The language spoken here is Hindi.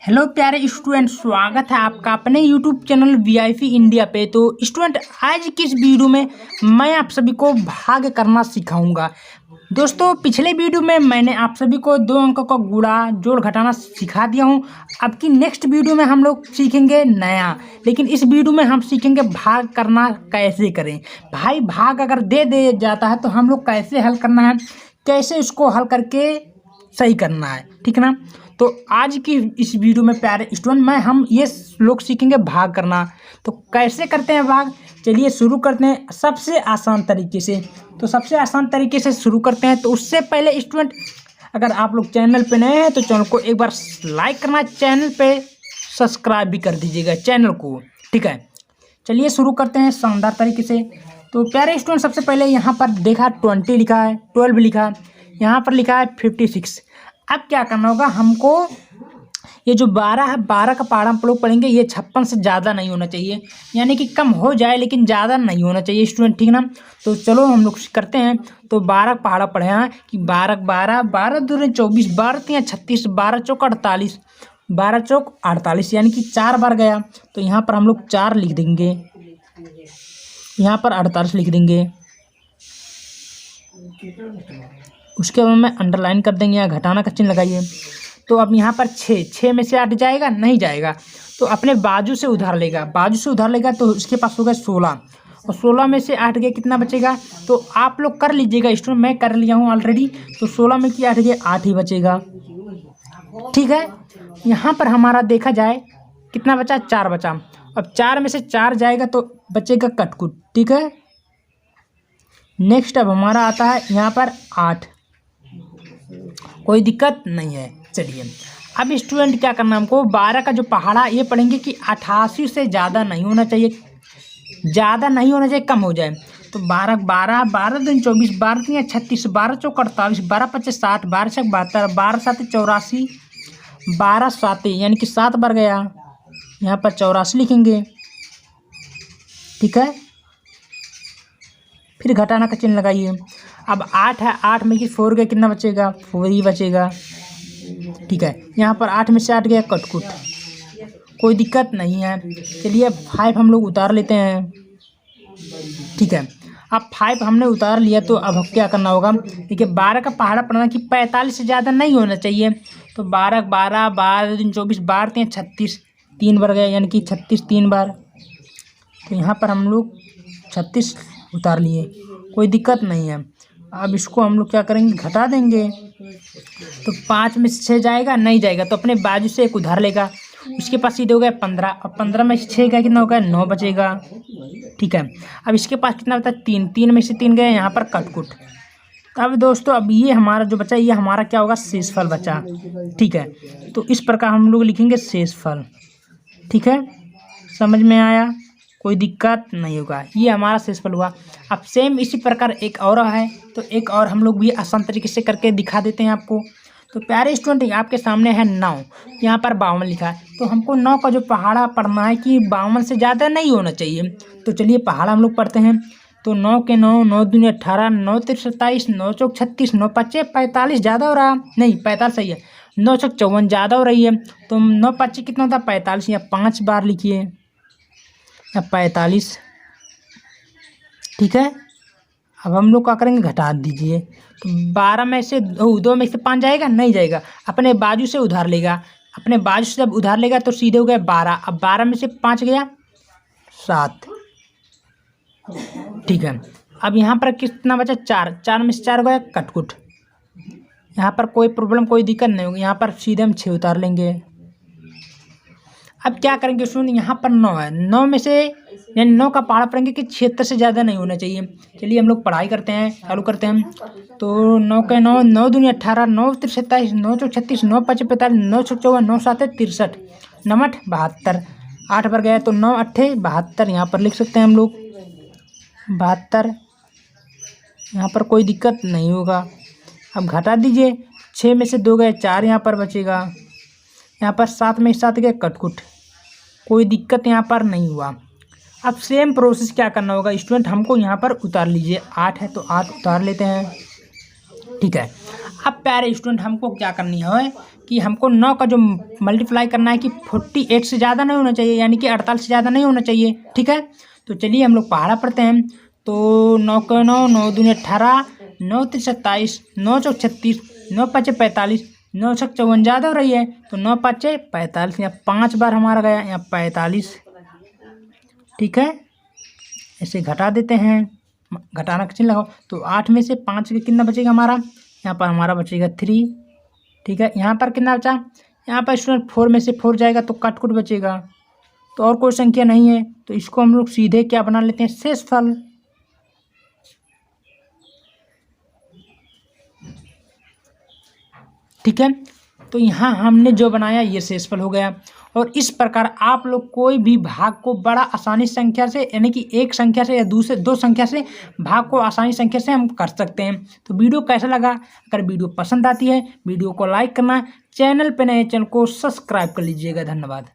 हेलो प्यारे स्टूडेंट, स्वागत है आपका अपने यूट्यूब चैनल वीआईपी इंडिया पे। तो स्टूडेंट, आज की इस वीडियो में मैं आप सभी को भाग करना सिखाऊंगा। दोस्तों, पिछले वीडियो में मैंने आप सभी को 2 अंकों का गुणा जोड़ घटाना सिखा दिया हूं। अब की नेक्स्ट वीडियो में हम लोग सीखेंगे नया, लेकिन इस वीडियो में हम सीखेंगे भाग करना कैसे करें। भाई, भाग अगर दे दे जाता है तो हम लोग कैसे हल करना है, कैसे उसको हल करके सही करना है, ठीक है ना। तो आज की इस वीडियो में प्यारे स्टूडेंट हम ये लोग सीखेंगे भाग करना। तो कैसे करते हैं भाग, चलिए शुरू करते हैं सबसे आसान तरीके से। तो सबसे आसान तरीके से शुरू करते हैं। तो उससे पहले स्टूडेंट, अगर आप लोग चैनल पे नए हैं तो चैनल को एक बार लाइक करना, चैनल पे सब्सक्राइब भी कर दीजिएगा चैनल को, ठीक है। चलिए शुरू करते हैं शानदार तरीके से। तो प्यारे स्टूडेंट, सबसे पहले यहाँ पर देखा 20 लिखा है, 12 लिखा है, यहाँ पर लिखा है 56। अब क्या करना होगा हमको, ये जो 12 है, 12 का पहाड़ा हम लोग पढ़ेंगे, ये 56 से ज़्यादा नहीं होना चाहिए, यानी कि कम हो जाए लेकिन ज़्यादा नहीं होना चाहिए स्टूडेंट, ठीक ना। तो चलो हम लोग करते हैं। तो 12 का पहाड़ा पढ़े हैं कि 12 12 12 दूनी 24, 12 3 36, 12 चौक 48, 12 चौक 48, यानी कि 4 बार गया। तो यहाँ पर हम लोग 4 लिख देंगे, यहाँ पर 48 लिख देंगे। उसके बाद में अंडरलाइन कर देंगे, यहाँ घटाना का चिन्ह लगाइए। तो अब यहाँ पर 6 में से 8 जाएगा, नहीं जाएगा, तो अपने बाजू से उधार लेगा, बाजू से उधार लेगा तो उसके पास होगा 16, और 16 में से 8 गया, कितना बचेगा। तो आप लोग कर लीजिएगा स्टूडेंट, मैं कर लिया हूँ ऑलरेडी। तो 16 में कि 8 गया, 8 ही बचेगा, ठीक है। यहाँ पर हमारा देखा जाए कितना बचा, 4 बचा। अब 4 में से 4 जाएगा तो बचेगा कटकुट, ठीक है। नेक्स्ट अब हमारा आता है यहाँ पर 8, कोई दिक्कत नहीं है। चलिए अब स्टूडेंट क्या करना हमको, 12 का जो पहाड़ा ये पढ़ेंगे कि 88 से ज़्यादा नहीं होना चाहिए, ज़्यादा नहीं होना चाहिए, कम हो जाए। तो 12 12 12 दूनी 24, 12 3 36, 12 चौक 48, 12 25 60, 12 6 72, 12 7 84, 12 7 यानी कि 7 बार गया, यहाँ पर 84 लिखेंगे, ठीक है। फिर घटाना का चिन्ह लगाइए। अब 8 है, 8 में कि 4 गया, कितना बचेगा, 4 ही बचेगा, ठीक है। यहाँ पर 8 में से 8 गया कटकुट, कोई दिक्कत नहीं है। चलिए 5 हम लोग उतार लेते हैं, ठीक है। अब 5 हमने उतार लिया तो अब क्या करना होगा, देखिए 12 का पहाड़ा पढ़ना कि 45 से ज़्यादा नहीं होना चाहिए। तो 12 12 12 दूनी 24, 12 3 36, 3 बार गया, यानी कि 36 3 बार। तो यहाँ पर हम लोग 36 उतार लिए, कोई दिक्कत नहीं है। अब इसको हम लोग क्या करेंगे, घटा देंगे। तो 5 में से 6 जाएगा, नहीं जाएगा, तो अपने बाजू से एक उधार लेगा, उसके पास सीधे हो गया 15, और 15 में से 6 गया, कितना होगा, 9 बचेगा, ठीक है। अब इसके पास कितना बचा, 3, 3 में से 3 गया, यहाँ पर कटकुट। अब दोस्तों, अब ये हमारा जो बचा, ये हमारा क्या होगा, शेषफल बचा, ठीक है। तो इस प्रकार हम लोग लिखेंगे शेषफल, ठीक है। समझ में आया, कोई दिक्कत नहीं होगा, ये हमारा शेषफल हुआ। अब सेम इसी प्रकार एक और है, तो एक और हम लोग भी आसान तरीके से करके दिखा देते हैं आपको। तो प्यारे स्टूडेंट, आपके सामने है 9, यहाँ पर 52 लिखा है। तो हमको 9 का जो पहाड़ा पढ़ना है कि 52 से ज़्यादा नहीं होना चाहिए। तो चलिए पहाड़ा हम लोग पढ़ते हैं। तो 9 के 9, 9 दूनी 18, 9 3 27, 9 चौक 36, 9 5 45, ज़्यादा हो रहा, नहीं 45 सही है, 9 चौक 54 ज़्यादा हो रही है। तो 9 5 कितना होता है, 45, या 5 बार लिखिए, या 45, ठीक है। अब हम लोग क्या करेंगे, घटा दीजिए। तो 12 में से 2 में से 5 जाएगा, नहीं जाएगा, अपने बाजू से उधार लेगा, अपने बाजू से जब उधार लेगा तो सीधे हो गया 12। अब 12 में से 5 गया, 7, ठीक है। अब यहाँ पर कितना बचा, 4, 4 में से 4 गया कटकुट। यहाँ पर कोई प्रॉब्लम, कोई दिक्कत नहीं होगी, यहाँ पर सीधे हम 6 उतार लेंगे। अब क्या करेंगे सुन, यहाँ पर 9 है, 9 में से यानी 9 का पहाड़ा पढ़ेंगे कि 76 से ज़्यादा नहीं होना चाहिए। चलिए हम लोग पढ़ाई करते हैं, चालू करते हैं। तो 9 के 9, 9 दूनी 18, 9 3 27, 9 चौक 36, 9 5 45, 9 6 54, 9 7 63, 9 8 72, 8 बार गया, तो 9 8 72, यहाँ पर लिख सकते हैं हम लोग 72, यहाँ पर कोई दिक्कत नहीं होगा। अब घटा दीजिए, 6 में से 2 गए, 4 यहाँ पर बचेगा, यहाँ पर 7 में 7 गए कटकुट, कोई दिक्कत यहाँ पर नहीं हुआ। अब सेम प्रोसेस क्या करना होगा स्टूडेंट, हमको यहाँ पर उतार लीजिए, 8 है तो 8 उतार लेते हैं, ठीक है। अब प्यारे स्टूडेंट हमको क्या करनी है कि हमको 9 का जो मल्टीप्लाई करना है कि 48 से ज़्यादा नहीं होना चाहिए, यानी कि 48 से ज़्यादा नहीं होना चाहिए। ठीक है, तो चलिए हम लोग पहाड़ा पढ़ते हैं। तो 9 का 9, 9 दूनी 18, 9 3 27, 9 चौक 36, 9 5 45, 9 छक 54 ज़्यादा हो रही है, तो 9 5 45, यहाँ 5 बार हमारा गया, यहाँ 45। ठीक है, ऐसे घटा देते हैं, घटाना का चिन्ह लगाओ। तो 8 में से 5 का कितना बचेगा हमारा, यहाँ पर हमारा बचेगा 3। ठीक है, यहाँ पर कितना बचा, यहाँ पर स्टूडेंट 4 में से 4 जाएगा तो कटकुट बचेगा, तो और कोई संख्या नहीं है, तो इसको हम लोग सीधे क्या बना लेते हैं, शेषफल। ठीक है, तो यहाँ हमने जो बनाया ये शेषफल हो गया। और इस प्रकार आप लोग कोई भी भाग को बड़ा आसानी संख्या से, यानी कि एक संख्या से या दूसरे दो संख्या से भाग को आसानी संख्या से हम कर सकते हैं। तो वीडियो कैसा लगा, अगर वीडियो पसंद आती है वीडियो को लाइक करना, चैनल पे नए चैनल को सब्सक्राइब कर लीजिएगा। धन्यवाद।